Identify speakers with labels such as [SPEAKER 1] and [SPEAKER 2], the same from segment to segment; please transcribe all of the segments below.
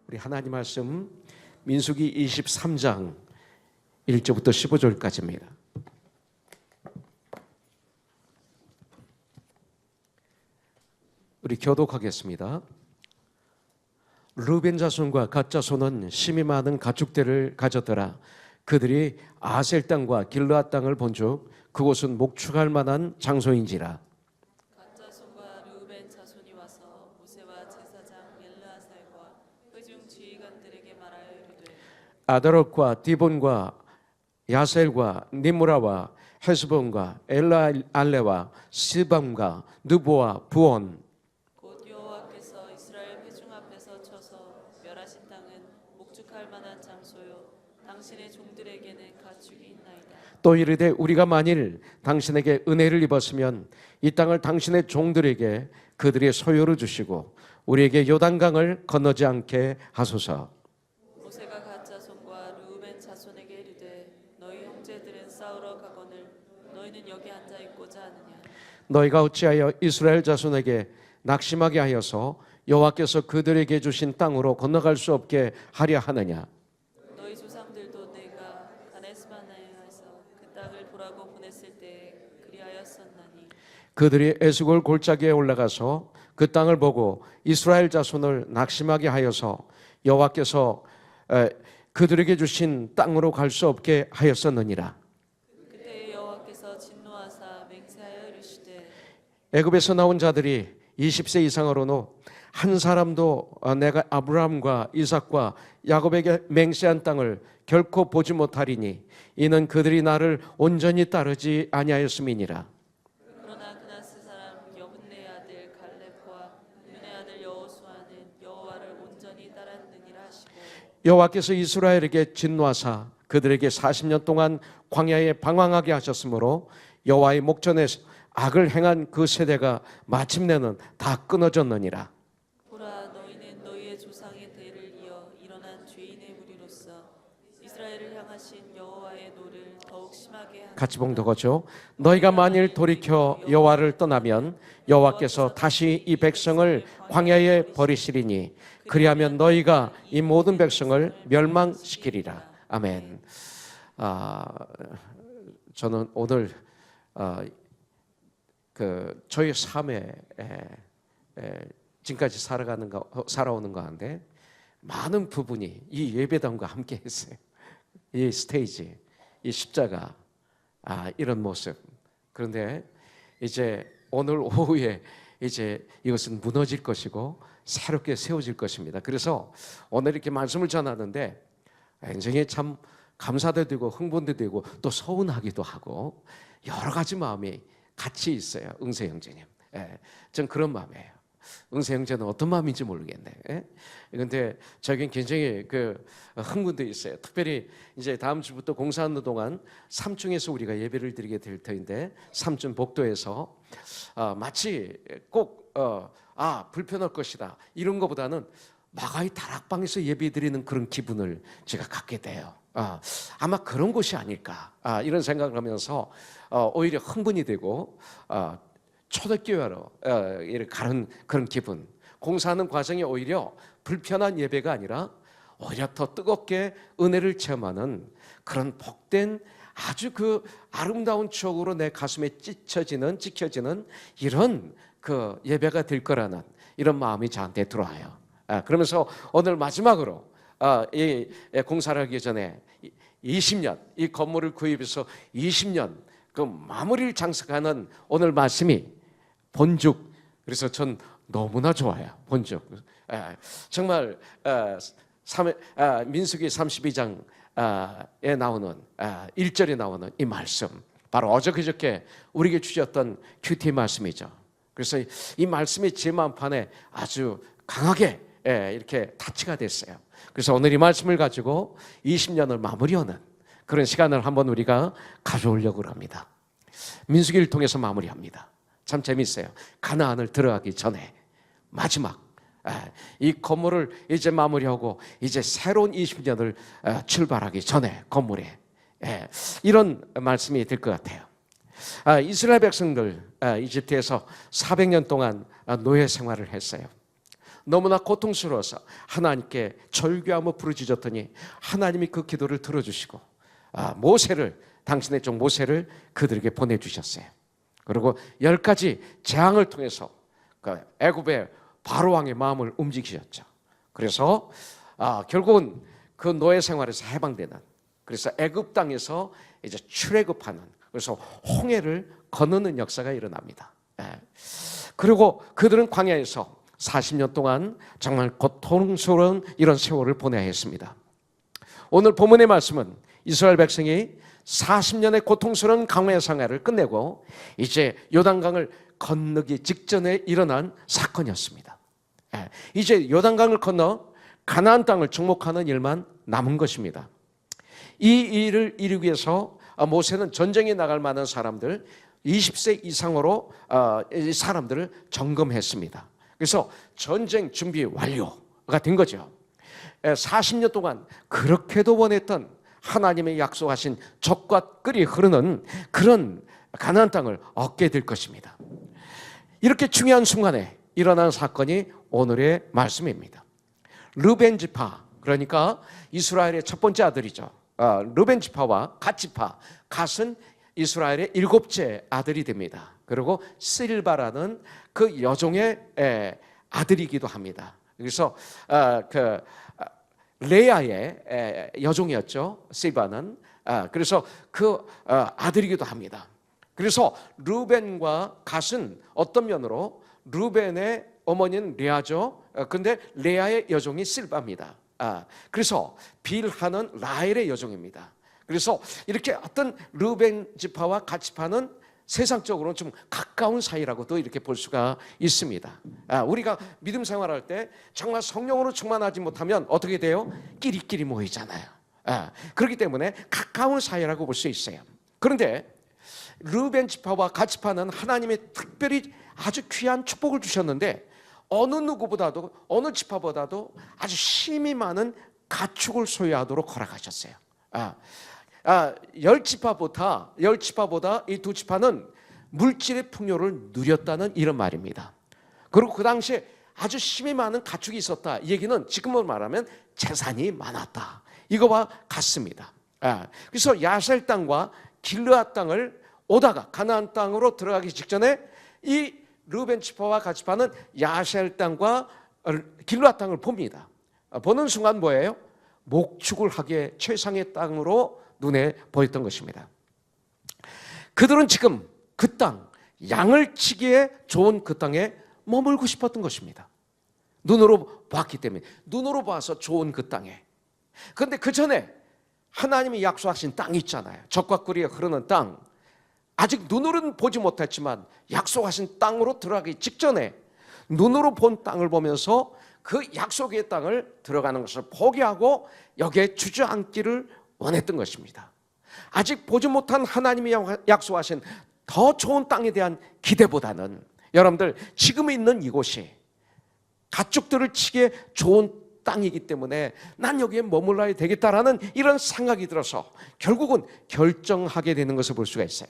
[SPEAKER 1] 우리 하나님 말씀 민수기 23장 1절부터 15절까지입니다. 우리 교독하겠습니다. 르벤 자손과 갓 자손은 심이 많은 가축대를 가졌더라. 그들이 아셀 땅과 길르앗 땅을 본즉 그곳은 목축할 만한 장소인지라.
[SPEAKER 2] 갓 자손과 르벤 자손이 와서 모세와 제사장 엘르아살과 회중 지휘관들에게 말하여 이르되
[SPEAKER 1] 아다롯과 디본과 야셀과 니므라와 헤스본과 엘라알레와 시밤과 느보와 부온
[SPEAKER 2] 곧 여호와께서 이스라엘 회중 앞에서 쳐서 멸하신 땅은 목축할 만한 장소요 당신의 종들에게는 가축이 있나이다.
[SPEAKER 1] 또 이르되 우리가 만일 당신에게 은혜를 입었으면 이 땅을 당신의 종들에게 그들의 소유로 주시고 우리에게 요단강을 건너지 않게 하소서.
[SPEAKER 2] 모세가 갓 자손과 르벤 자손에게 이르되 너희 형제들은 싸우러 가거늘 너희는 여기 앉아 있고자 하느냐.
[SPEAKER 1] 너희가 어찌하여 이스라엘 자손에게 낙심하게 하여서 여호와께서 그들에게 주신 땅으로 건너갈 수 없게 하려 하느냐.
[SPEAKER 2] 너희 조상들도 내가 가데스바네아에서 그 땅을 보라고 보냈을 때 그리하였었나니
[SPEAKER 1] 그들이 에스골 골짜기에 올라가서 그 땅을 보고 이스라엘 자손을 낙심하게 하여서 여호와께서 그들에게 주신 땅으로 갈 수 없게 하였었느니라.
[SPEAKER 2] 그때 여호와께서 진노하사 맹세하여 이르시되
[SPEAKER 1] 애굽에서 나온 자들이 20세 이상으로는 한 사람도 내가 아브라함과 이삭과 야곱에게 맹세한 땅을 결코 보지 못하리니 이는 그들이 나를 온전히 따르지 아니하였음이니라.
[SPEAKER 2] 그러나 그나스 사람 여분네 아들 갈렙과 눈의 아들 여호수아는 여호와를 온전히 따랐느니라 하시고
[SPEAKER 1] 여호와께서 이스라엘에게 진노하사 그들에게 40년 동안 광야에 방황하게 하셨으므로 여호와의 목전에서 악을 행한 그 세대가 마침내는 다 끊어졌느니라.
[SPEAKER 2] 보라 너희는 너희의 조상의 대를 이어 일어난 죄인의 무리로서 이스라엘을 향하신 여호와의 노를 더욱 심하게 하는
[SPEAKER 1] 같이 봉독하죠. 너희가 만일 돌이켜 여호와를 떠나면 여호와께서 다시 이 백성을 광야에 버리시리니 그리하면 너희가 이 모든 백성을 멸망시키리라. 아멘. 저는 오늘 저희 삶에 지금까지 살아오는 가운데 많은 부분이 이 예배당과 함께 했어요. 이 스테이지, 이 십자가, 이런 모습. 그런데 이제 오늘 오후에 이제 이것은 무너질 것이고 새롭게 세워질 것입니다. 그래서 오늘 이렇게 말씀을 전하는데 굉장히 참 감사도 되고 흥분도 되고 또 서운하기도 하고 여러 가지 마음이 같이 있어요. 응세 형제님. 전 그런 마음이에요. 응세 형제는 어떤 마음인지 모르겠네. 그런데 저긴 굉장히 흥분도 있어요. 특별히 이제 다음 주부터 공사하는 동안 3층에서 우리가 예배를 드리게 될 터인데 3층 복도에서 마치 꼭 불편할 것이다 이런 것보다는 마가의 다락방에서 예배 드리는 그런 기분을 제가 갖게 돼요. 아마 그런 곳이 아닐까 이런 생각을 하면서 오히려 흥분이 되고 초대교회로 가는 그런 기분. 공사하는 과정이 오히려 불편한 예배가 아니라 오히려 더 뜨겁게 은혜를 체험하는 그런 복된 아주 아름다운 추억으로 내 가슴에 찍혀지는 이런 예배가 될 거라는 이런 마음이 저한테 들어와요. 그러면서 오늘 마지막으로 이 공사를 하기 전에 20년 이 건물을 구입해서 20년 그 마무리를 장식하는 오늘 말씀이 본죽. 그래서 전 너무나 좋아요. 본죽. 정말 민수기 32장에 나오는 1절에 나오는 이 말씀 바로 어저께 우리에게 주셨던 큐티 말씀이죠. 그래서 이 말씀이 제 마음판에 아주 강하게 이렇게 타치가 됐어요. 그래서 오늘 이 말씀을 가지고 20년을 마무리하는 그런 시간을 한번 우리가 가져오려고 합니다. 민수기를 통해서 마무리합니다. 참 재밌어요. 가나안을 들어가기 전에 마지막 이 건물을 이제 마무리하고 이제 새로운 20년을 출발하기 전에 건물에 이런 말씀이 될 것 같아요. 이스라엘 백성들 이집트에서 400년 동안 노예 생활을 했어요. 너무나 고통스러워서 하나님께 절규하며 부르짖었더니 하나님이 그 기도를 들어주시고 모세를, 당신의 종 모세를 그들에게 보내주셨어요. 그리고 10가지 재앙을 통해서 애굽의 바로왕의 마음을 움직이셨죠. 그래서 결국은 그 노예 생활에서 해방되는, 그래서 애굽 땅에서 이제 출애굽하는, 그래서 홍해를 건너는 역사가 일어납니다. 그리고 그들은 광야에서 40년 동안 정말 고통스러운 이런 세월을 보내야 했습니다. 오늘 본문의 말씀은 이스라엘 백성이 40년의 고통스러운 광야 생활을 끝내고 이제 요단강을 건너기 직전에 일어난 사건이었습니다. 이제 요단강을 건너 가나안 땅을 정복하는 일만 남은 것입니다. 이 일을 이루기 위해서 모세는 전쟁에 나갈 만한 사람들 20세 이상으로 사람들을 점검했습니다. 그래서 전쟁 준비 완료가 된 거죠. 40년 동안 그렇게도 원했던 하나님의 약속하신 젖과 꿀이 흐르는 그런 가나안 땅을 얻게 될 것입니다. 이렇게 중요한 순간에 일어난 사건이 오늘의 말씀입니다. 르벤 지파, 그러니까 이스라엘의 첫 번째 아들이죠. 르벤 지파와 갓 지파, 갓은 이스라엘의 7째 아들이 됩니다. 그리고 실바라는 그 여종의 아들이기도 합니다. 그래서 레아의 여종이었죠, 실바는. 그래서 그 아들이기도 합니다. 그래서 르벤과 갓은 어떤 면으로 르벤의 어머니는 레아죠. 근데 레아의 여종이 실바입니다. 그래서 빌하는 라헬의 여종입니다. 그래서 이렇게 어떤 르벤 지파와 갓 지파는 세상적으로는 좀 가까운 사이라고도 이렇게 볼 수가 있습니다. 우리가 믿음 생활할 때 정말 성령으로 충만하지 못하면 어떻게 돼요? 끼리끼리 모이잖아요. 그렇기 때문에 가까운 사이라고 볼 수 있어요. 그런데 르벤 지파와 갓 지파는 하나님의 특별히 아주 귀한 축복을 주셨는데 어느 누구보다도, 어느 지파보다도 아주 힘이 많은 가축을 소유하도록 허락하셨어요. 10지파보다 이 2지파는 물질의 풍요를 누렸다는 이런 말입니다. 그리고 그 당시에 아주 힘이 많은 가축이 있었다. 이 얘기는 지금으로 말하면 재산이 많았다, 이거와 같습니다. 그래서 야셀 땅과 길르앗 땅을 오다가 가나안 땅으로 들어가기 직전에 이 르벤 지파와 갓 지파는 야셀 땅과 길르앗 땅을 봅니다. 보는 순간 뭐예요? 목축을 하기에 최상의 땅으로 눈에 보였던 것입니다. 그들은 지금 그 땅, 양을 치기에 좋은 그 땅에 머물고 싶었던 것입니다. 눈으로 봤기 때문에, 눈으로 봐서 좋은 그 땅에. 그런데 그 전에 하나님이 약속하신 땅이 있잖아요. 젖과 꿀이 흐르는 땅. 아직 눈으로는 보지 못했지만 약속하신 땅으로 들어가기 직전에 눈으로 본 땅을 보면서 그 약속의 땅을 들어가는 것을 포기하고 여기에 주저앉기를 원했던 것입니다. 아직 보지 못한 하나님이 약속하신 더 좋은 땅에 대한 기대보다는 여러분들 지금 있는 이곳이 가축들을 치기에 좋은 땅이기 때문에 난 여기에 머물러야 되겠다라는 이런 생각이 들어서 결국은 결정하게 되는 것을 볼 수가 있어요.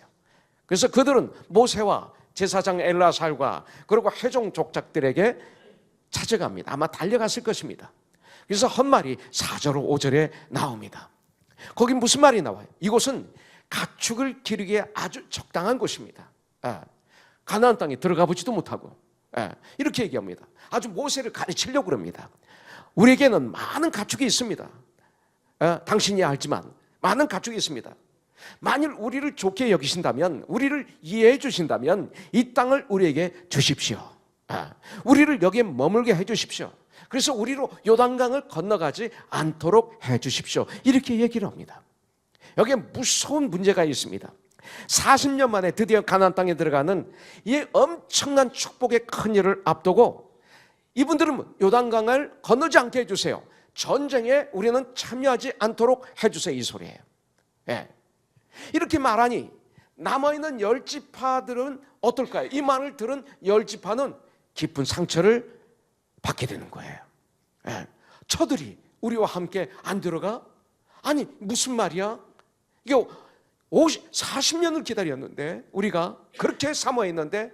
[SPEAKER 1] 그래서 그들은 모세와 제사장 엘라살과 그리고 회종 족장들에게 찾아갑니다. 아마 달려갔을 것입니다. 그래서 헛말이 4절 5절에 나옵니다. 거기 무슨 말이 나와요? 이곳은 가축을 기르기에 아주 적당한 곳입니다. 가나안 땅에 들어가 보지도 못하고 이렇게 얘기합니다. 아주 모세를 가르치려고 그럽니다. 우리에게는 많은 가축이 있습니다. 당신이 알지만 많은 가축이 있습니다. 만일 우리를 좋게 여기신다면, 우리를 이해해 주신다면 이 땅을 우리에게 주십시오. 우리를 여기에 머물게 해 주십시오. 그래서 우리로 요단강을 건너가지 않도록 해 주십시오. 이렇게 얘기를 합니다. 여기에 무서운 문제가 있습니다. 40년 만에 드디어 가나안 땅에 들어가는 이 엄청난 축복의 큰 일을 앞두고 이분들은 요단강을 건너지 않게 해주세요. 전쟁에 우리는 참여하지 않도록 해주세요. 이 소리예요. 이렇게 말하니 남아있는 10지파들은 어떨까요? 이 말을 들은 10지파는 깊은 상처를 받게 되는 거예요. 저들이 우리와 함께 안 들어가? 아니 무슨 말이야? 이게 40년을 기다렸는데, 우리가 그렇게 사모했는데,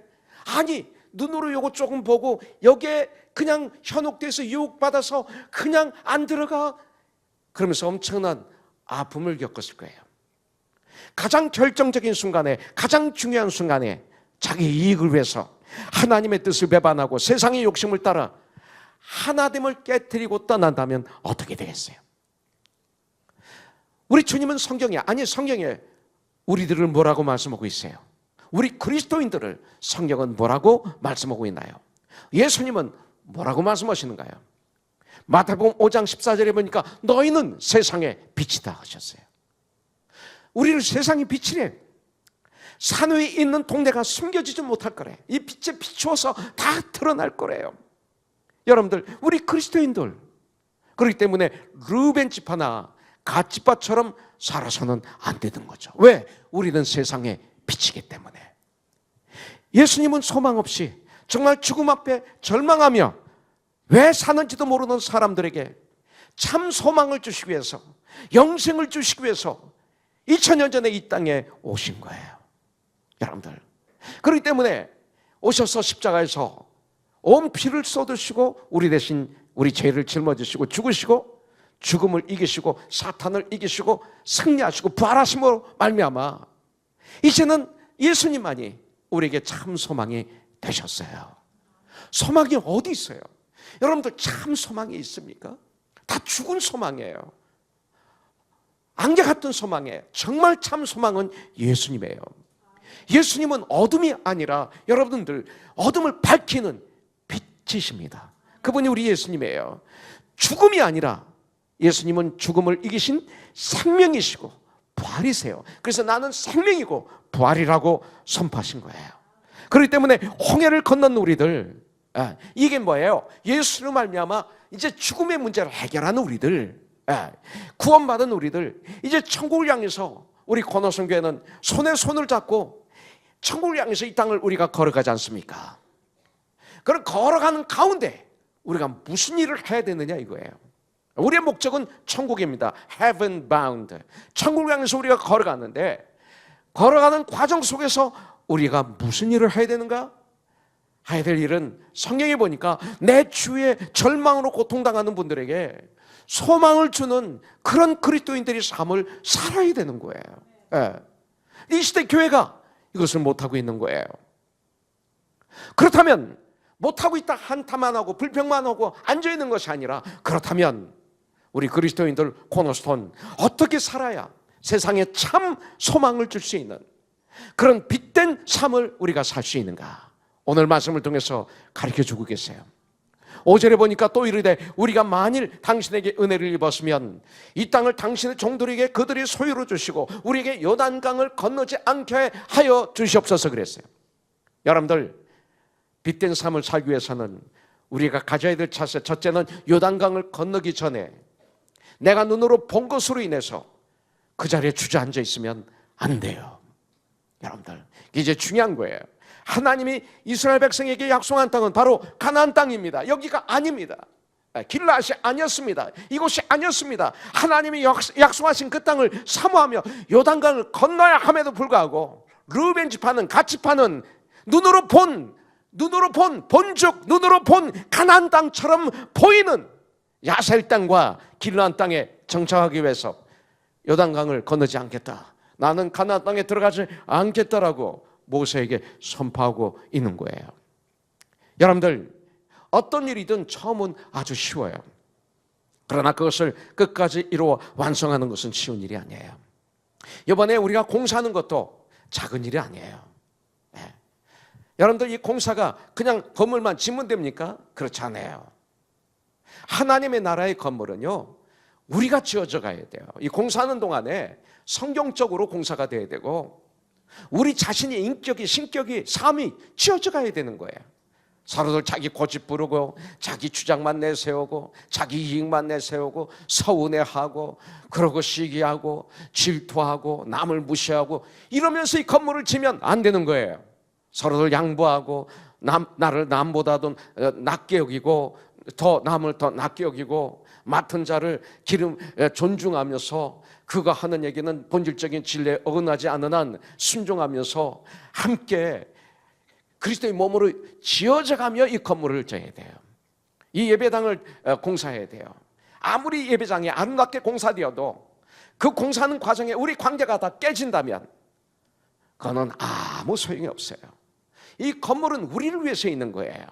[SPEAKER 1] 아니 눈으로 요거 조금 보고 여기에 그냥 현혹돼서 유혹받아서 그냥 안 들어가, 그러면서 엄청난 아픔을 겪었을 거예요. 가장 결정적인 순간에, 가장 중요한 순간에 자기 이익을 위해서 하나님의 뜻을 배반하고 세상의 욕심을 따라 하나됨을 깨트리고 떠난다면 어떻게 되겠어요? 우리 주님은 성경에 우리들을 뭐라고 말씀하고 있어요? 우리 그리스도인들을 성경은 뭐라고 말씀하고 있나요? 예수님은 뭐라고 말씀하시는가요? 마태복음 5장 14절에 보니까 너희는 세상의 빛이다 하셨어요. 우리를 세상의 빛이래. 산 위에 있는 동네가 숨겨지지 못할 거래. 이 빛에 비추어서 다 드러날 거래요. 여러분들, 우리 그리스도인들, 그렇기 때문에 르벤 지파나 갓 지파처럼 살아서는 안 되는 거죠. 왜? 우리는 세상의 빛이기 때문에. 예수님은 소망 없이 정말 죽음 앞에 절망하며 왜 사는지도 모르는 사람들에게 참 소망을 주시기 위해서, 영생을 주시기 위해서 2000년 전에 이 땅에 오신 거예요. 여러분들, 그렇기 때문에 오셔서 십자가에서 온 피를 쏟으시고 우리 대신 우리 죄를 짊어지시고 죽으시고 죽음을 이기시고 사탄을 이기시고 승리하시고 부활하심으로 말미암아 이제는 예수님만이 우리에게 참 소망이 되셨어요. 소망이 어디 있어요? 여러분들, 참 소망이 있습니까? 다 죽은 소망이에요. 안개 같은 소망이에요. 정말 참 소망은 예수님이에요. 예수님은 어둠이 아니라 여러분들 어둠을 밝히는 빛이십니다. 그분이 우리 예수님이에요. 죽음이 아니라 예수님은 죽음을 이기신 생명이시고 부활이세요. 그래서 나는 생명이고 부활이라고 선포하신 거예요. 그렇기 때문에 홍해를 건넌 우리들, 이게 뭐예요? 예수로 말미암아 이제 죽음의 문제를 해결하는 우리들, 구원받은 우리들, 이제 천국을 향해서 우리 권호성 교회는 손에 손을 잡고 천국을 향해서 이 땅을 우리가 걸어가지 않습니까? 그럼 걸어가는 가운데 우리가 무슨 일을 해야 되느냐 이거예요. 우리의 목적은 천국입니다. Heaven bound. 천국을 향해서 우리가 걸어가는데, 걸어가는 과정 속에서 우리가 무슨 일을 해야 되는가? 해야 될 일은 성경에 보니까 내 주위에 절망으로 고통당하는 분들에게 소망을 주는 그런 그리스도인들의 삶을 살아야 되는 거예요. 이 시대 교회가 이것을 못하고 있는 거예요. 그렇다면 못하고 있다 한탄만 하고 불평만 하고 앉아있는 것이 아니라, 그렇다면 우리 그리스도인들 코너스톤 어떻게 살아야 세상에 참 소망을 줄 수 있는 그런 빛된 삶을 우리가 살 수 있는가? 오늘 말씀을 통해서 가르쳐주고 계세요. 5절에 보니까 또 이르되 우리가 만일 당신에게 은혜를 입었으면 이 땅을 당신의 종들에게 그들의 소유로 주시고 우리에게 요단강을 건너지 않게 하여 주시옵소서 그랬어요. 여러분들, 빛된 삶을 살기 위해서는 우리가 가져야 될 차세, 첫째는 요단강을 건너기 전에 내가 눈으로 본 것으로 인해서 그 자리에 주저앉아 있으면 안 돼요. 여러분들, 이제 중요한 거예요. 하나님이 이스라엘 백성에게 약속한 땅은 바로 가나안 땅입니다. 여기가 아닙니다. 길라앗이 아니었습니다. 이곳이 아니었습니다. 하나님이 약속하신 그 땅을 사모하며 요단강을 건너야 함에도 불구하고 르벤 지파는, 갓 지파는 눈으로 본 본죽, 눈으로 본 가나안 땅처럼 보이는 야셀 땅과 길라앗 땅에 정착하기 위해서 요단강을 건너지 않겠다, 나는 가나안 땅에 들어가지 않겠다라고 모세에게 선포하고 있는 거예요. 여러분들, 어떤 일이든 처음은 아주 쉬워요. 그러나 그것을 끝까지 이루어 완성하는 것은 쉬운 일이 아니에요. 이번에 우리가 공사하는 것도 작은 일이 아니에요. 여러분들, 이 공사가 그냥 건물만 짓면 됩니까? 그렇지 않아요. 하나님의 나라의 건물은요, 우리가 지어져 가야 돼요. 이 공사하는 동안에 성경적으로 공사가 돼야 되고 우리 자신의 인격이, 신격이, 삶이 지어져 가야 되는 거예요. 서로들 자기 고집 부르고 자기 주장만 내세우고 자기 이익만 내세우고 서운해하고 그러고 시기하고 질투하고 남을 무시하고 이러면서 이 건물을 지면 안 되는 거예요. 서로들 양보하고 나를 남보다도 낮게 여기고 남을 더 낮게 여기고 맡은 자를 존중하면서 그가 하는 얘기는 본질적인 진리에 어긋나지 않는 한 순종하면서 함께 그리스도의 몸으로 지어져가며 이 건물을 져야 돼요. 이 예배당을 공사해야 돼요. 아무리 예배당이 아름답게 공사되어도 그 공사하는 과정에 우리 관계가 다 깨진다면 그거는 아무 소용이 없어요. 이 건물은 우리를 위해서 있는 거예요.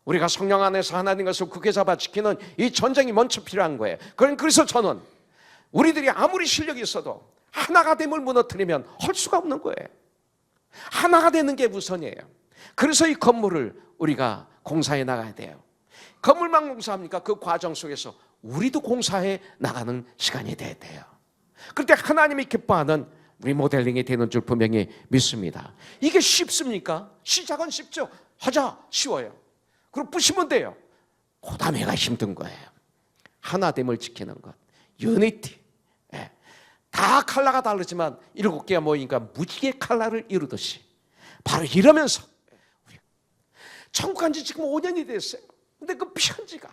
[SPEAKER 1] 우리가 성령 안에서 하나님 것을 굳게 잡아 지키는 이 전쟁이 먼저 필요한 거예요. 그래서 저는 우리들이 아무리 실력이 있어도 하나가 됨을 무너뜨리면 할 수가 없는 거예요. 하나가 되는 게 우선이에요. 그래서 이 건물을 우리가 공사해 나가야 돼요. 건물만 공사합니까? 그 과정 속에서 우리도 공사해 나가는 시간이 돼야 돼요. 그때 하나님이 기뻐하는 우리 모델링이 되는 줄 분명히 믿습니다. 이게 쉽습니까? 시작은 쉽죠. 하자, 쉬워요. 그리고 부시면 돼요. 그 다음에가 힘든 거예요. 하나됨을 지키는 것, 유니티. 다 컬러가 다르지만 7개가 모이니까 무지개 컬러를 이루듯이 바로 이러면서 천국 간 지 지금 5년이 됐어요. 근데 그 편지가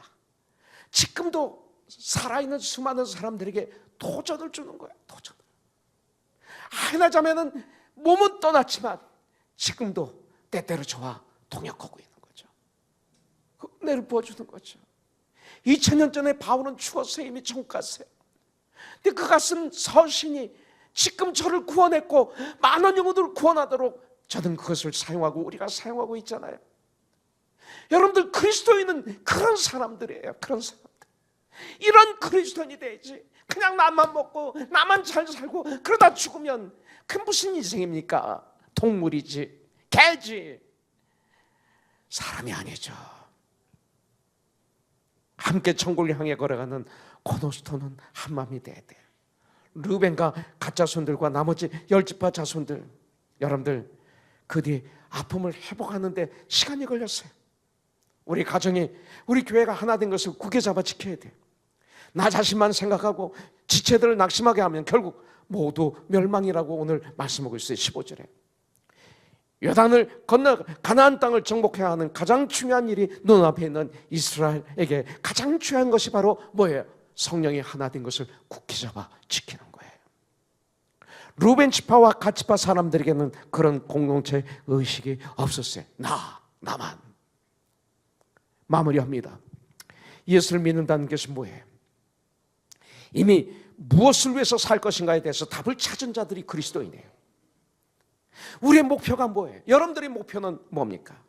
[SPEAKER 1] 지금도 살아있는 수많은 사람들에게 도전을 주는 거예요. 도전을. 하나자매는 몸은 떠났지만 지금도 때때로 저와 동역하고 있는 거죠. 그 은혜를 부어주는 거죠. 2000년 전에 바울은 죽었어요. 이미 천국 갔어요. 근데 그 가슴 서신이 지금 저를 구원했고 많은 영혼들을 구원하도록 저는 그것을 사용하고 우리가 사용하고 있잖아요. 여러분들 그리스도인은 그런 사람들이에요. 그런 사람들. 이런 그리스도인이 돼야지. 그냥 나만 먹고 나만 잘 살고 그러다 죽으면 그 무슨 인생입니까? 동물이지, 개지. 사람이 아니죠. 함께 천국을 향해 걸어가는 고노스토는 한 마음이 돼야 돼요. 르벤과 갓 자손들과 나머지 10지파 자손들, 여러분들 그 뒤에 아픔을 회복하는데 시간이 걸렸어요. 우리 가정이, 우리 교회가 하나 된 것을 굳게 잡아 지켜야 돼요. 나 자신만 생각하고 지체들을 낙심하게 하면 결국 모두 멸망이라고 오늘 말씀하고 있어요. 15절에 요단을 건너 가나안 땅을 정복해야 하는 가장 중요한 일이 눈앞에 있는 이스라엘에게 가장 중요한 것이 바로 뭐예요? 성령이 하나 된 것을 굳게 잡아 지키는 거예요. 루벤 지파와 갓 지파 사람들에게는 그런 공동체 의식이 없었어요. 나만. 마무리합니다. 예수를 믿는다는 것이 뭐예요? 이미 무엇을 위해서 살 것인가에 대해서 답을 찾은 자들이 그리스도인이에요. 우리의 목표가 뭐예요? 여러분들의 목표는 뭡니까?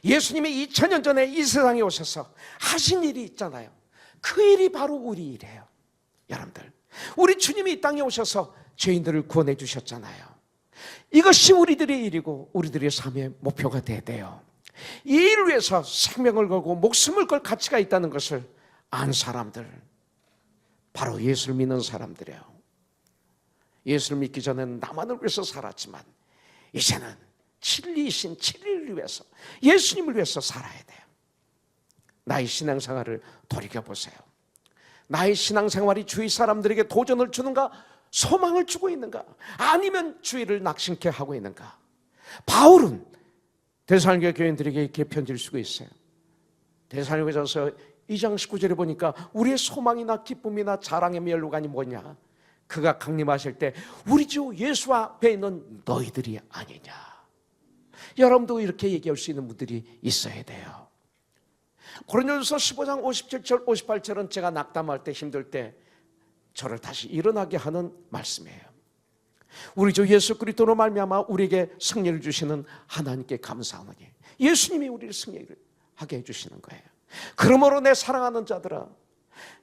[SPEAKER 1] 예수님이 2000년 전에 이 세상에 오셔서 하신 일이 있잖아요. 그 일이 바로 우리 일이에요. 여러분들, 우리 주님이 이 땅에 오셔서 죄인들을 구원해 주셨잖아요. 이것이 우리들의 일이고 우리들의 삶의 목표가 돼야 돼요. 이 일을 위해서 생명을 걸고 목숨을 걸 가치가 있다는 것을 안 사람들, 바로 예수를 믿는 사람들이에요. 예수를 믿기 전에는 나만을 위해서 살았지만 이제는 진리이신 진리를 위해서, 예수님을 위해서 살아야 돼요. 나의 신앙생활을 돌이켜보세요. 나의 신앙생활이 주위 사람들에게 도전을 주는가? 소망을 주고 있는가? 아니면 주위를 낙심케 하고 있는가? 바울은 데살로니가 교인들에게 이렇게 편지를 쓰고 있어요. 데살로니가전서 2장 19절에 보니까 우리의 소망이나 기쁨이나 자랑의 멸류관이 뭐냐? 그가 강림하실 때 우리 주 예수 앞에 있는 너희들이 아니냐. 여러분도 이렇게 얘기할 수 있는 분들이 있어야 돼요. 고린도전서 15장 57절 58절은 제가 낙담할 때, 힘들 때 저를 다시 일어나게 하는 말씀이에요. 우리 주 예수 그리스도로 말미암아 우리에게 승리를 주시는 하나님께 감사하노니, 예수님이 우리를 승리를 하게 해주시는 거예요. 그러므로 내 사랑하는 자들아,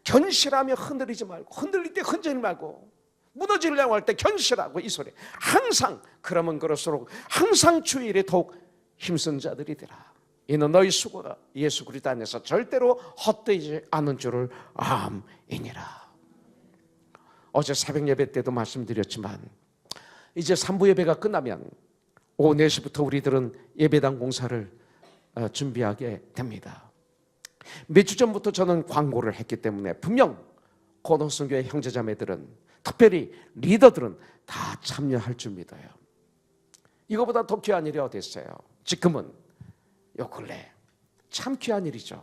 [SPEAKER 1] 견실하며 흔들리지 말고, 흔들릴 때 흔들지 말고, 무너지려고 할 때 견실하고, 이 소리 항상, 그러면 그럴수록 항상 주의 일에 더욱 힘쓴 자들이 되라. 이는 너희 수고가 예수 그리스도 안에서 절대로 헛되지 않은 줄을 암이니라. 어제 새벽 예배 때도 말씀드렸지만 이제 3부 예배가 끝나면 오후 4시부터 우리들은 예배당 공사를 준비하게 됩니다. 몇 주 전부터 저는 광고를 했기 때문에 분명 고노성교회 형제자매들은, 특별히 리더들은 다 참여할 줄 믿어요. 이거보다 더 귀한 일이 어디 있어요? 지금은 요 근래 참 귀한 일이죠.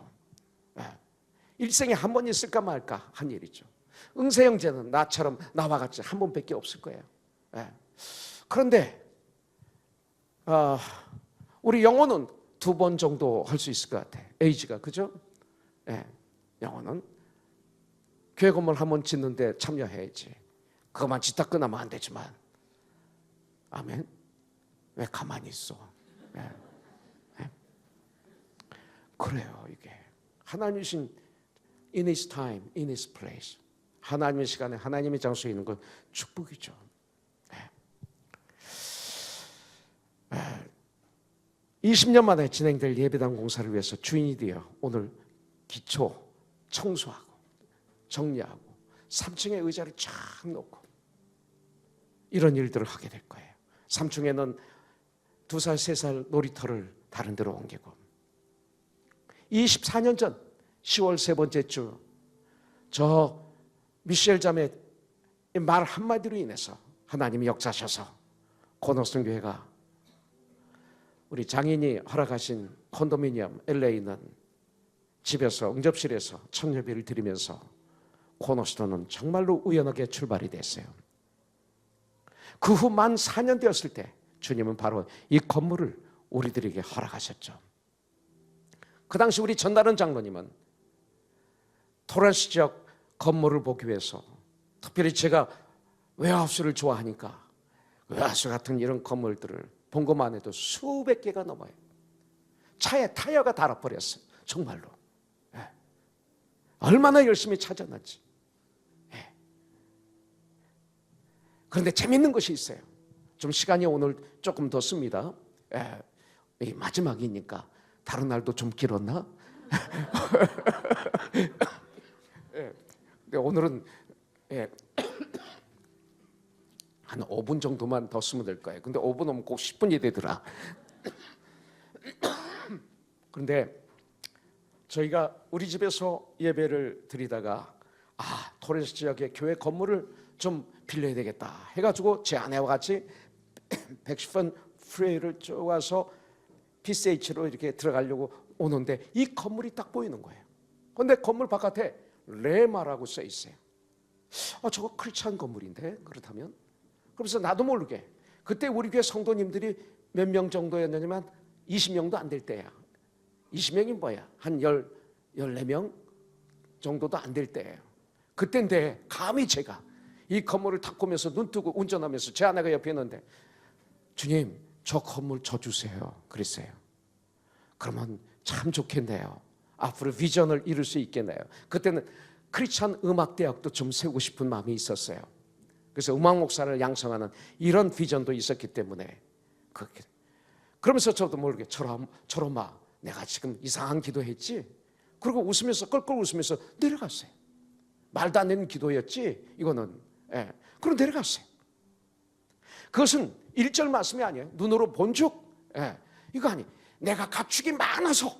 [SPEAKER 1] 일생에 한 번 있을까 말까 한 일이죠. 응세 형제는 나처럼 나와 같이 한 번밖에 없을 거예요. 그런데 우리 영어는 2번 정도 할 수 있을 것 같아. 에이지가, 그죠? 예, 영어는 교회 건물 한번 짓는데 참여해야지. 그것만 짓다 끝나면 안 되지만, 아멘. 왜 가만히 있어? 예. 예. 그래요. 이게 하나님이신 in His time, in His place. 하나님의 시간에 하나님의 장소에 있는 건 축복이죠. 예. 20년 만에 진행될 예배당 공사를 위해서 주인이 되어 오늘 기초 청소하고 정리하고 3층에 의자를 쫙 놓고 이런 일들을 하게 될 거예요. 3층에는 2살, 3살 놀이터를 다른 데로 옮기고 24년 전 10월 세 번째 주 저 미셸 자매 말 한마디로 인해서 하나님이 역사하셔서 코너스턴 교회가 우리 장인이 허락하신 콘도미니엄 LA에 있는 집에서 응접실에서 청년비를 드리면서 코너스턴은 정말로 우연하게 출발이 됐어요. 그 후 만 4년 되었을 때 주님은 바로 이 건물을 우리들에게 허락하셨죠. 그 당시 우리 전다른 장로님은 토렌스 지역 건물을 보기 위해서, 특별히 제가 웨어하우스를 좋아하니까 웨어하우스 같은 이런 건물들을 본 것만 해도 수백 개가 넘어요. 차에 타이어가 달아버렸어요. 정말로. 예. 얼마나 열심히 찾아놨지. 예. 그런데 재밌는 것이 있어요. 좀 시간이 오늘 조금 더 씁니다. 예. 이 마지막이니까 다른 날도 좀 길었나? 예. 근데 오늘은 예. 한 5분 정도만 더 쓰면 될 거예요. 근데 5분 오면 꼭 10분이 되더라. 그런데 저희가 우리 집에서 예배를 드리다가 토렌스 지역의 교회 건물을 좀 빌려야 되겠다 해가지고 제 아내와 같이 110번 프레이를 쭉 와서 PCH로 이렇게 들어가려고 오는데 이 건물이 딱 보이는 거예요. 그런데 건물 바깥에 레마라고 써 있어요. 저거 크리스찬 건물인데 그렇다면? 그래서 나도 모르게 그때 우리 교회 성도님들이 몇 명 정도였냐면 20명도 안 될 때야. 20명이 뭐야? 한 14명 정도도 안 될 때예요. 그때인데 감히 제가 이 건물을 탁 보면서 눈 뜨고 운전하면서 제 아내가 옆에 있는데 주님 저 건물 저 주세요 그랬어요. 그러면 참 좋겠네요. 앞으로 비전을 이룰 수 있겠네요. 그때는 크리스찬 음악대학도 좀 세우고 싶은 마음이 있었어요. 그래서 음악 목사를 양성하는 이런 비전도 있었기 때문에 그렇게. 그러면서 저도 모르게 저놈아 내가 지금 이상한 기도했지? 그리고 웃으면서 껄껄 웃으면서 내려갔어요. 말도 안 되는 기도였지 이거는. 예. 그럼 내려갔어요. 그것은 1절 말씀이 아니에요. 눈으로 본즉 예. 이거 아니. 내가 가축이 많아서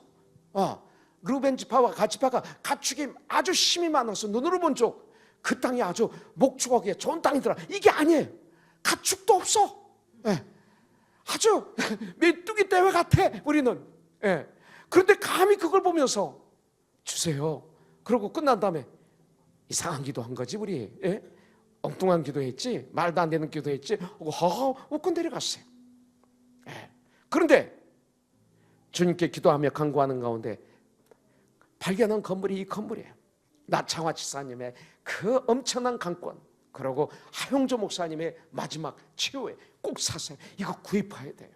[SPEAKER 1] 루벤 지파와 갓 지파가 가축이 아주 힘이 많아서 눈으로 본즉 그 땅이 아주 목축하기에 좋은 땅이더라. 이게 아니에요. 가축도 없어. 예. 아주 메뚜기 떼와 같아 우리는. 예. 그런데 감히 그걸 보면서 주세요. 그러고 끝난 다음에 이상한 기도한 거지 우리. 예? 엉뚱한 기도했지. 말도 안 되는 기도했지. 웃고 내려갔어요. 예. 그런데 주님께 기도하며 간구하는 가운데 발견한 건물이 이 건물이에요. 나창화 지사님의 그 엄청난 강권, 그리고 하용조 목사님의 마지막 치료에 꼭 사세요. 이거 구입해야 돼요.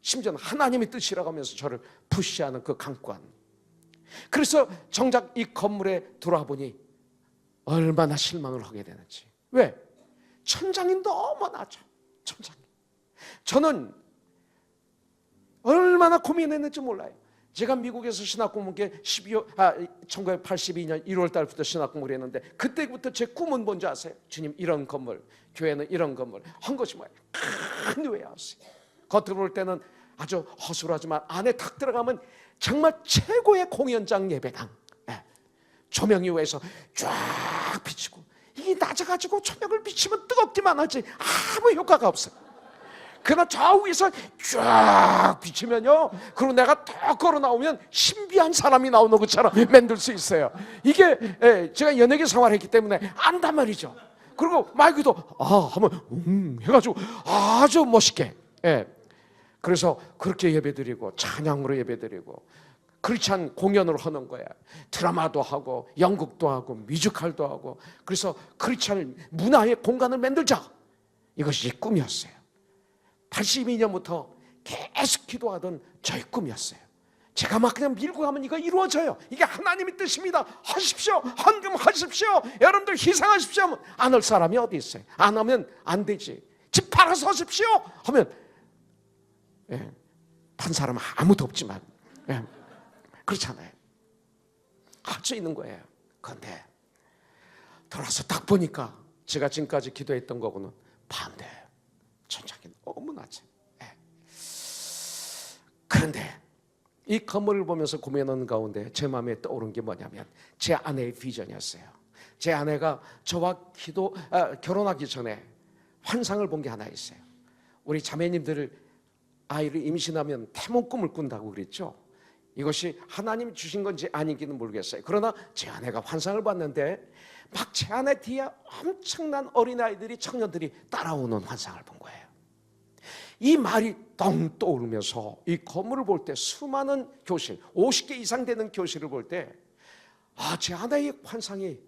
[SPEAKER 1] 심지어는 하나님의 뜻이라고 하면서 저를 푸시하는 그 강권. 그래서 정작 이 건물에 들어와 보니 얼마나 실망을 하게 되는지. 왜? 천장이 너무 낮아. 천장이. 저는 얼마나 고민했는지 몰라요. 제가 미국에서 신학공부에 1982년 1월 달부터 신학공부를 했는데 그때부터 제 꿈은 뭔지 아세요? 주님 이런 건물, 교회는 이런 건물 한 것이 뭐예요? 큰 웨어하우스. 겉으로 볼 때는 아주 허술하지만 안에 탁 들어가면 정말 최고의 공연장 예배당. 조명이 위에서 쫙 비치고 이게 낮아가지고 조명을 비치면 뜨겁기만 하지 아무 효과가 없어요. 그러나 저 위에서 쫙 비치면요, 그리고 내가 더 걸어 나오면 신비한 사람이 나오는 것처럼 만들 수 있어요. 이게 제가 연예계 생활했기 때문에 안단 말이죠. 그리고 마이크도 하면 해가지고 아주 멋있게. 그래서 그렇게 예배드리고 찬양으로 예배드리고 크리스찬 공연을 하는 거야. 드라마도 하고 연극도 하고 뮤지컬도 하고. 그래서 크리스찬 문화의 공간을 만들자. 이것이 꿈이었어요. 82년부터 계속 기도하던 저의 꿈이었어요. 제가 막 그냥 밀고 가면 이거 이루어져요. 이게 하나님의 뜻입니다. 하십시오. 헌금하십시오. 여러분들 희생하십시오. 안 할 사람이 어디 있어요? 안 하면 안 되지. 집 팔아서 하십시오 하면 판 사람은 아무도 없지만 그렇잖아요. 할 수 있는 거예요. 그런데 돌아서 딱 보니까 제가 지금까지 기도했던 거고는 반대예요. 천장이 너무 낮아요. 그런데 이 건물을 보면서 고민하는 가운데 제 마음에 떠오른 게 뭐냐면 제 아내의 비전이었어요. 제 아내가 저와 결혼하기 전에 환상을 본 게 하나 있어요. 우리 자매님들을 아이를 임신하면 태몽 꿈을 꾼다고 그랬죠. 이것이 하나님이 주신 건지 아닌지는 모르겠어요. 그러나 제 아내가 환상을 봤는데 막 제 아내 뒤에 엄청난 어린아이들이 청년들이 따라오는 환상을 본 거예요. 이 말이 덩 떠오르면서 이 건물을 볼 때 수많은 교실 50개 이상 되는 교실을 볼 때 제 아내의 환상이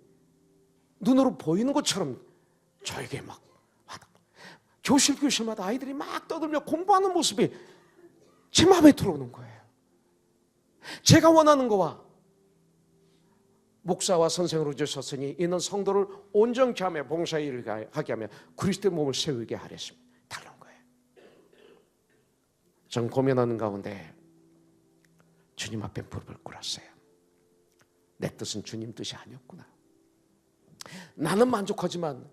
[SPEAKER 1] 눈으로 보이는 것처럼 저에게 막 교실마다 아이들이 막 떠들며 공부하는 모습이 제 마음에 들어오는 거예요. 제가 원하는 거와 목사와 선생으로 주셨으니 이는 성도를 온전케 하며 봉사의 일을 하게 하며 그리스도의 몸을 세우게 하랬습니다. 다른 거예요. 전 고민하는 가운데 주님 앞에 무릎을 꿇었어요. 내 뜻은 주님 뜻이 아니었구나. 나는 만족하지만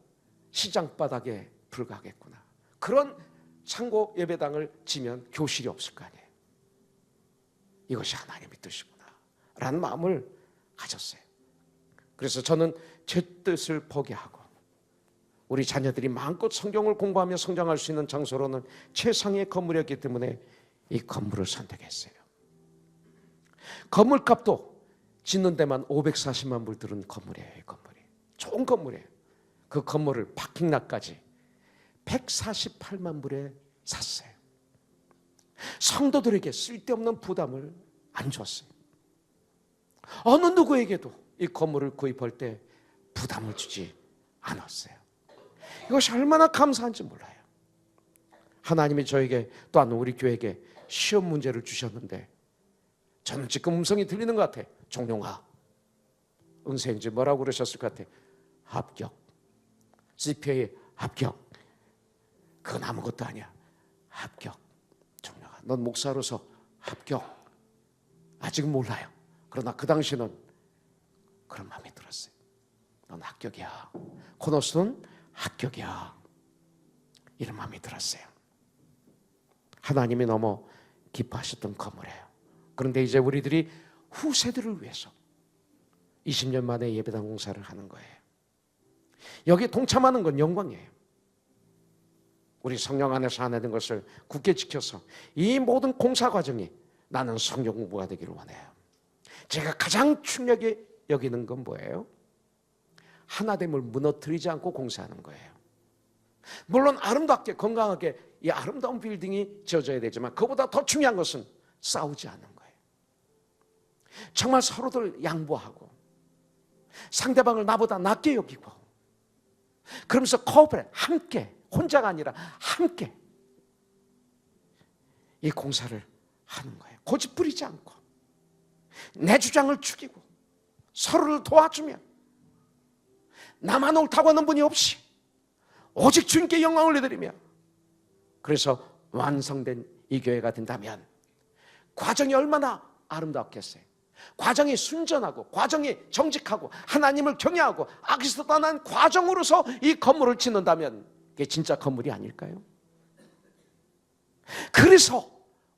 [SPEAKER 1] 시장 바닥에 불과하겠구나. 그런 창고 예배당을 지면 교실이 없을 거 아니에요. 이것이 하나님의 뜻이구나 라는 마음을 가졌어요. 그래서 저는 제 뜻을 포기하고 우리 자녀들이 마음껏 성경을 공부하며 성장할 수 있는 장소로는 최상의 건물이었기 때문에 이 건물을 선택했어요. 건물값도 짓는 데만 540만 불 들은 건물이에요. 이 건물이 좋은 건물이에요. 그 건물을 파킹락까지 148만 불에 샀어요. 성도들에게 쓸데없는 부담을 안 줬어요. 어느 누구에게도 이 건물을 구입할 때 부담을 주지 않았어요. 이것이 얼마나 감사한지 몰라요. 하나님이 저에게 또한 우리 교회에게 시험 문제를 주셨는데 저는 지금 음성이 들리는 것 같아요. 종룡아, 은생지 뭐라고 그러셨을 것 같아요. 합격. CPA 합격. 그건 아무것도 아니야. 합격. 종룡아, 넌 목사로서 합격. 아직은 몰라요. 그러나 그 당시는 그런 마음이 들었어요. 넌 합격이야. 코너스는 합격이야. 이런 마음이 들었어요. 하나님이 너무 기뻐하셨던 건물이에요. 그런데 이제 우리들이 후세들을 위해서 20년 만에 예배당 공사를 하는 거예요. 여기에 동참하는 건 영광이에요. 우리 성령 안에서 하나된 것을 굳게 지켜서 이 모든 공사 과정이 나는 성경 공부가 되기를 원해요. 제가 가장 중요하게 여기는 건 뭐예요? 하나됨을 무너뜨리지 않고 공사하는 거예요. 물론 아름답게 건강하게 이 아름다운 빌딩이 지어져야 되지만 그보다 더 중요한 것은 싸우지 않는 거예요. 정말 서로들 양보하고 상대방을 나보다 낮게 여기고 그러면서 코업을 함께, 혼자가 아니라 함께 이 공사를 하는 거예요. 고집 부리지 않고 내 주장을 죽이고 서로를 도와주며 나만 옳다고 하는 분이 없이 오직 주님께 영광을 올려드리며 그래서 완성된 이 교회가 된다면 과정이 얼마나 아름답겠어요. 과정이 순전하고 과정이 정직하고 하나님을 경외하고 악에서 떠난 과정으로서 이 건물을 짓는다면 그게 진짜 건물이 아닐까요? 그래서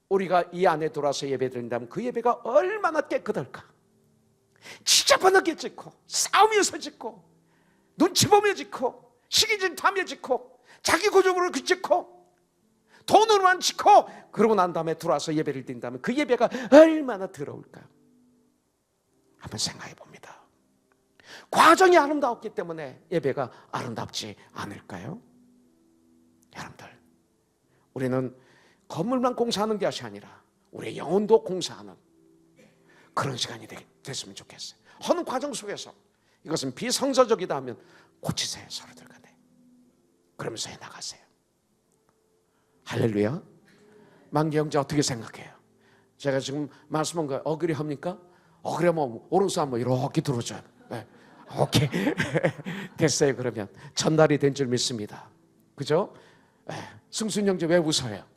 [SPEAKER 1] 우리가 이 안에 들어와서 예배드린다면 그 예배가 얼마나 깨끗할까? 지저분하게 짓고 싸우면서 짓고 눈치 보며 짓고 시기질투하며 짓고 자기 고집으로 짓고 돈으로만 짓고 그러고 난 다음에 들어와서 예배를 드린다면 그 예배가 얼마나 더러울까? 한번 생각해 봅니다. 과정이 아름다웠기 때문에 예배가 아름답지 않을까요? 여러분들, 우리는 건물만 공사하는 것이 아니라 우리의 영혼도 공사하는 그런 시간이 됐으면 좋겠어요. 하는 과정 속에서 이것은 비성서적이다 하면 고치세요, 서로들 간에. 그러면서 해나가세요. 할렐루야. 만기 형제 어떻게 생각해요? 제가 지금 말씀한 거 어그리 합니까? 어그리면 오른손 한번 이렇게 들어줘요. 네. 오케이. 됐어요. 그러면 전달이 된 줄 믿습니다. 그죠? 네. 승순 형제 왜 웃어요?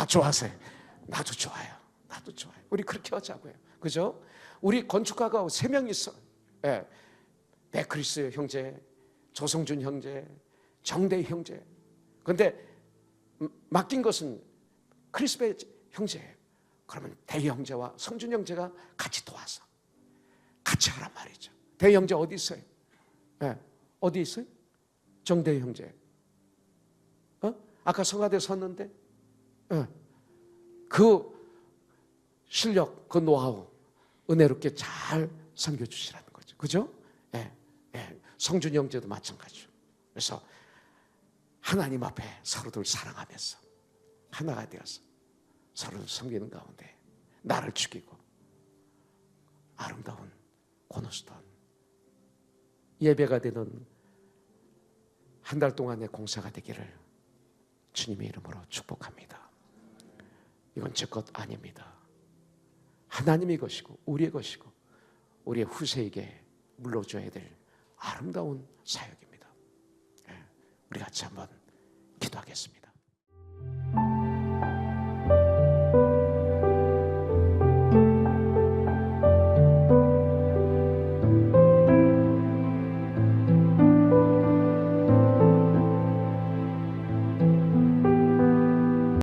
[SPEAKER 1] 좋아하세요. 나도 좋아요. 나도 좋아요. 우리 그렇게 하자고요. 그죠? 우리 건축가가 3명 있어. 네. 백크리스 형제, 조성준 형제, 정대 형제. 그런데 맡긴 것은 크리스베 형제예요. 그러면 대희 형제와 성준 형제가 같이 도와서 같이 하란 말이죠. 대희 형제 어디 있어요? 네. 어디 있어요? 정대희 형제. 아까 성화대 섰는데 네. 그 실력, 그 노하우 은혜롭게 잘 섬겨주시라는 거죠. 그죠? 네. 네. 성준 형제도 마찬가지죠. 그래서 하나님 앞에 서로들 사랑하면서 하나가 되어서 서로를 섬기는 가운데 나를 죽이고 아름다운 고노스톤 예배가 되는 한 달 동안의 공사가 되기를 주님의 이름으로 축복합니다. 이건 제 것 아닙니다. 하나님의 것이고 우리의 것이고 우리의 후세에게 물려줘야 될 아름다운 사역입니다. 우리 같이 한번 기도하겠습니다.